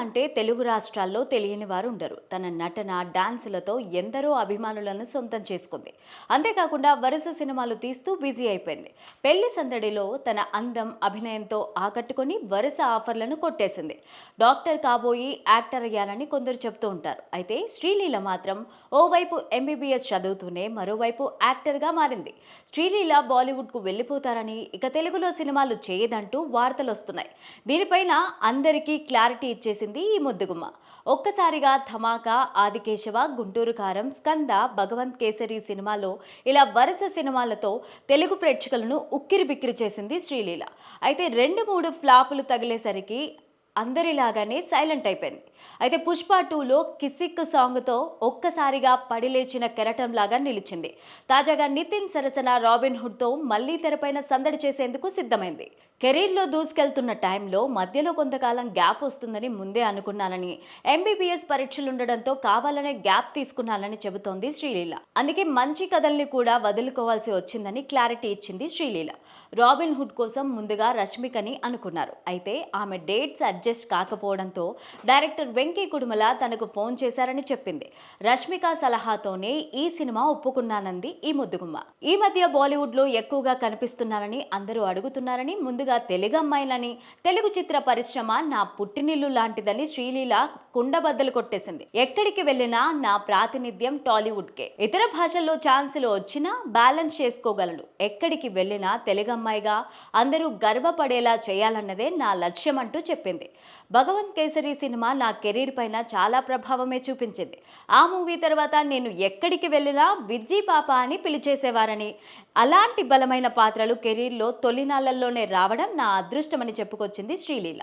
అంటే తెలుగు రాష్ట్రాల్లో తెలియని వారు ఉండరు. తన నటన, డాన్సులతో ఎందరో అభిమానులను సొంతం చేసుకుంది. అంతేకాకుండా వరుస సినిమాలు తీస్తూ బిజీ అయిపోయింది. పెళ్లి సందడిలో తన అందం, అభినయంతో ఆకట్టుకొని వరుస ఆఫర్లను కొట్టేసింది. డాక్టర్ కాబోయి యాక్టర్ అయ్యారని కొందరు చెప్తూ ఉంటారు. అయితే శ్రీలీల మాత్రం ఓవైపు ఎంబీబీఎస్ చదువుతూనే మరోవైపు యాక్టర్గా మారింది. శ్రీలీల బాలీవుడ్కు వెళ్ళిపోతారని, ఇక తెలుగులో సినిమాలు చేయదంటూ వార్తలు వస్తున్నాయి. దీనిపైన అందరికీ క్లారిటీ ఇచ్చేసింది ఈ ముద్దుగుమ్మ. ఒక్కసారిగా ధమాకా, ఆదికేశవ, గుంటూరు కారం, స్కంద, భగవంత్ కేసరి సినిమాలో ఇలా వరుస సినిమాలతో తెలుగు ప్రేక్షకులను ఉక్కిరిబిక్కిరి చేసింది శ్రీలీల. అయితే 2-3 ఫ్లాపులు తగిలేసరికి అందరిలాగానే సైలెంట్ అయిపోయింది. అయితే పుష్ప 2లో కిసిక్ సాంగ్తో ఒక్కసారిగా పడిలేచిన కెరటంలాగా నిలిచింది. తాజాగా నితిన్ సరసన రాబిన్ హుడ్తో మళ్లీ తెరపైన సందడి చేసేందుకు సిద్ధమైంది. కెరీర్లో దూసుకెళ్తున్న టైంలో మధ్యలో కొంతకాలం గ్యాప్ వస్తుందని ముందే అనుకున్నానని, ఎంబీబీఎస్ పరీక్షలుండడంతో కావాలనే గ్యాప్ తీసుకున్నానని చెబుతోంది శ్రీలీల. అందుకే మంచి కథల్ని కూడా వదులుకోవాల్సి వచ్చిందని క్లారిటీ ఇచ్చింది శ్రీలీల. రాబిన్ హుడ్ కోసం ముందుగా రష్మికని అనుకున్నారు. అయితే ఆమె డేట్స్ అడ్జస్ట్ కాకపోవడంతో డైరెక్టర్ వెంకీ కుడుమల తనకు ఫోన్ చేశారని చెప్పింది. రష్మిక సలహాతోనే ఈ సినిమా ఒప్పుకున్నానంది ఈ ముద్దుగుమ్మ. ఈ మధ్య బాలీవుడ్ లో ఎక్కువగా కనిపిస్తున్నానని అందరూ అడుగుతున్నారని, ముందుగా తెలుగు అమ్మాయిలని, తెలుగు చిత్ర పరిశ్రమ నా పుట్టినిల్లు లాంటిదని శ్రీలీల కుండబద్దలు కొట్టేసింది. ఎక్కడికి వెళ్ళినా నా ప్రాతినిధ్యం టాలీవుడ్కే. ఇతర భాషల్లో ఛాన్సులు వచ్చినా బ్యాలెన్స్ చేసుకోగలను. ఎక్కడికి వెళ్ళినా తెలుగు అమ్మాయిగా అందరూ గర్వపడేలా చేయాలన్నదే నా లక్ష్యం అంటూ చెప్పింది. భగవంత్ కేసరి సినిమా నా కెరీర్ పైన చాలా ప్రభావమే చూపించింది. ఆ మూవీ తర్వాత నేను ఎక్కడికి వెళ్ళినా విజ్జీ పాప అని పిలిచేసేవారని, అలాంటి బలమైన పాత్రలు కెరీర్లో తొలినాళ్లలోనే రావడం నా అదృష్టమని చెప్పుకొచ్చింది శ్రీలీల.